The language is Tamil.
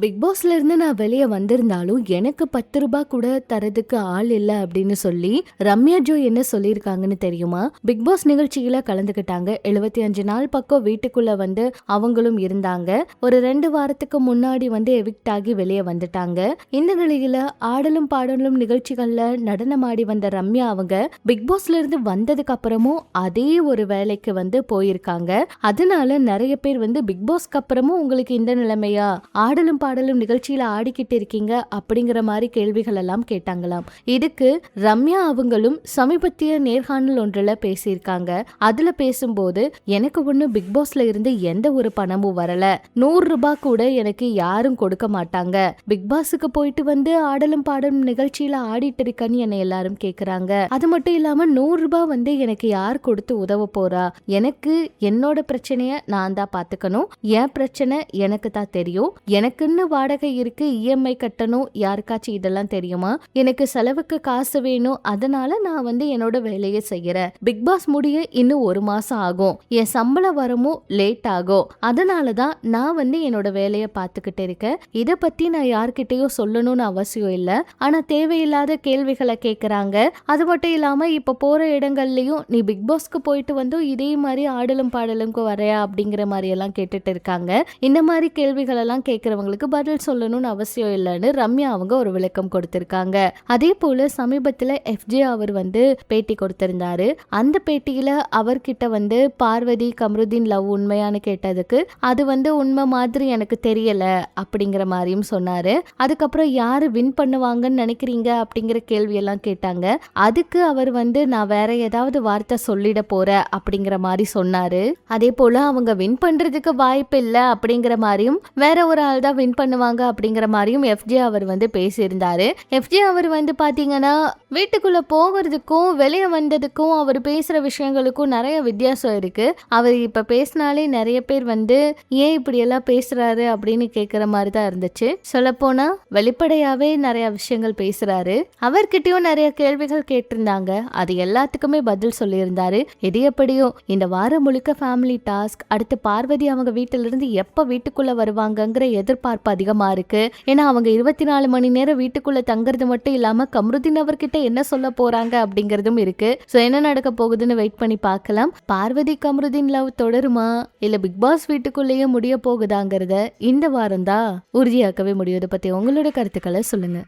பிக் பாஸ்ல இருந்து நான் வெளியே வந்திருந்தாலும் எனக்கு 10 ரூபாய் கூட தரதுக்கு ஆள் இல்ல அப்படின்னு சொல்லி ரம்யா ஜோ என்ன சொல்லியிருக்காங்கன்னு தெரியுமா? பிக் பாஸ் நிகழ்ச்சியில கலந்துக்கிட்டாங்க. 75 நாள் பக்கம் வீட்டுக்குள்ள வந்து அவங்களும் இருந்தாங்க. ஒரு 2 வாரத்துக்கு முன்னாடி வந்து எவிக்ட் ஆகி வெளியே வந்துட்டாங்க. இந்த நிலையில ஆடலும் பாடலும் நிகழ்ச்சிகள்ல நடனமாடி வந்த ரம்யா அவங்க பிக் பாஸ்ல இருந்து வந்ததுக்கு அப்புறமும் அதே ஒரு வேலைக்கு வந்து போயிருக்காங்க. அதனால நிறைய பேர் வந்து பிக் பாஸ்க்கு அப்புறமும் உங்களுக்கு இந்த நிலைமையா, ஆடலும் பாடலும் நிகழ்ச்சியில ஆடிக்கிட்டு இருக்கீங்க அப்படிங்கிற மாதிரி கேள்விகள் எல்லாம் கேட்டாங்களாம். இதுக்கு ரம்யா அவங்களும் சமீபத்திய நேர்காணல் ஒன்றுல பேசியிருக்காங்க. அதுல பேசும்போது எனக்கு ஒண்ணு பிக் பாஸ்ல இருந்து எந்த ஒரு பணமும் வரல, 100 ரூபாய் கூட எனக்கு யாரும் கொடுக்க மாட்டாங்க. பிக் பாஸுக்கு போயிட்டு வந்து ஆடலும் பாடலும் நிகழ்ச்சியில ஆடிட்டு இருக்கன்னு என்னை எல்லாரும் கேக்குறாங்க. அது மட்டும் இல்லாம 100 ரூபாய் வந்து எனக்கு யார் கொடுத்து உதவ போறா? எனக்கு என்னோட பிரச்சனைய நான் தான் பாத்துக்கணும். என் பிரச்சனை எனக்கு தான் தெரியும். எனக்குன்னு வாடகை இருக்கு, இஎம்ஐ கட்டணும், யாருக்காச்சும் இதெல்லாம் தெரியுமா? எனக்கு செலவுக்கு காசு வேணும், அதனால நான் வந்து என்னோட வேலையை செய்யறேன். பிக் பாஸ் முடிய இன்னும் 1 மாசம் ஆகும், என் சம்பள வரமும் லேட் ஆகும், அதனாலதான் நான் வந்து என்னோட வேலையை பார்த்துக்கிட்டு இருக்கேன். இதை பத்தி நான் யார்கிட்டயும் சொல்லணும்னு அவசியம் இல்லை. ஆனா தேவையில்லாத கேள்விகளை கேட்கறாங்க. அது மட்டும் இல்லாம இப்ப போற இடங்கள்லயும் நீ பிக் பாஸ்க்கு போயிட்டு வந்து இதே மாதிரி ஆடலும் பாடலுக்கு வரையா அப்படிங்கிற மாதிரி எல்லாம் கேட்டுட்டு இருக்காங்க. இந்த மாதிரி கேள்விகள் எல்லாம் கேட்கறவங்களுக்கு பதில் சொல்லணும்னு அவசியம் இல்லைன்னு ரம்யா அவங்க ஒரு விளக்கம் கொடுத்திருக்காங்க. அதே போல சமீபத்துல எஃப்ஜே அவர் வந்து பேட்டி கொடுத்திருந்தாரு. அந்த பேட்டியில அவர்கிட்ட வந்து பார்வதி கமருதீன் லவ் உண்மையானு கேட்டதுக்கு அது வந்து உண்மை மாதிரி எனக்கு தெரியல அப்படிங்கிற மாதிரியும் சொன்னாரு. அதுக்கப்புறம் யாரு வின் பண்ணுவாங்கன்னு நினைக்கிறீங்க அப்படிங்கிற கேள்வி எல்லாம் கேட்டாங்க. அதுக்கு அவர் வந்து நான் வேற ஏதாவது வார்த்தை சொல்லிட போற அப்படிங்கிற மாதிரி சொன்னாரு. அதே போல அவங்க வின் பண்றதுக்கு வாய்ப்பு இல்லை அப்படிங்கிற மாதிரியும் வேற ஒரு ஆள் தான் வின் பண்ணுவாங்க அப்படிங்கிற மாதிரியும் எஃப்ஜே அவர் வந்து பேசியிருந்தாரு. எஃப்ஜே அவர் வந்து பாத்தீங்கன்னா வீட்டுக்குள்ள போகிறதுக்கும் வெளியே வந்ததுக்கும் அவர் பேசுற விஷயங்களுக்கும் நிறைய வித்தியாசம் இருக்கு. அவர் இப்ப பேசினாலே நிறைய பேர் வந்து ஏன் இப்படி எல்லாம் பேசுறாரு அப்படின்னு கேட்கிற மாதிரி தான் இருந்துச்சு. சொல்ல போனா வெளிப்படையாவே நிறைய விஷயங்கள் பேசுறாரு. அவர்கிட்டயும் நிறைய கேள்விகள் கேட்டிருந்தாங்க. அது எல்லாத்துக்குமே பதில் சொல்லியிருந்தாரு. எது எப்படியோ இந்த வாரம் முழுக்க ஃபேமிலி டாஸ்க், அடுத்து பார்வதி அவங்க வீட்டுல இருந்து எப்ப வீட்டுக்குள்ள வருவாங்கங்கிற எதிர்பார்ப்பு அதிகமா இருக்கு. ஏன்னா அவங்க 24 மணி நேரம் வீட்டுக்குள்ள தங்குறது மட்டும் இல்லாம கமருதீன் அவர்கிட்ட என்ன சொல்ல போறாங்க அப்படிங்கறதும் இருக்கு. சோ என்ன நடக்க போகுதுன்னு வெயிட் பண்ணி பார்க்கலாம். பார்வதி கமருதீன் லவ் தொடருமா இல்ல பிக் பாஸ் வீட்டுக்குள்ளேயே முடிய போகுதாங்கிறத இந்த வாரம் தான் உறுதியாக்கவே முடியும். இதை பத்தி உங்களோட கருத்துக்களை சொல்லுங்க.